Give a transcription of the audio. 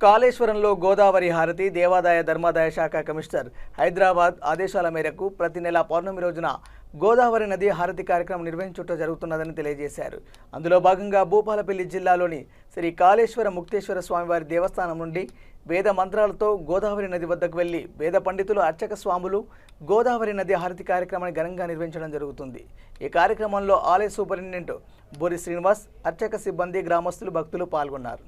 కాళేశ్వరంలో గోదావరి హారతి దేవాదాయ ధర్మాదాయ శాఖ కమిషనర్ హైదరాబాద్ ఆదేశాల మేరకు ప్రతి నెల పౌర్ణమి రోజున గోదావరి నది హారతి కార్యక్రమం నిర్వహించుట జరుగుతున్నదని తెలియజేశారు. అందులో భాగంగా భూపాలపల్లి జిల్లాలోని శ్రీ కాళేశ్వర ముక్తేశ్వర స్వామివారి దేవస్థానం నుండి వేద మంత్రాలతో గోదావరి నది వద్దకు వెళ్లి వేద పండితులు అర్చక స్వాములు గోదావరి నది హారతి కార్యక్రమాన్ని ఘనంగా నిర్వహించడం జరుగుతుంది. ఈ కార్యక్రమంలో ఆలయ సూపరింటెండెంట్ బోరి శ్రీనివాస్, అర్చక సిబ్బంది, గ్రామస్తులు, భక్తులు పాల్గొన్నారు.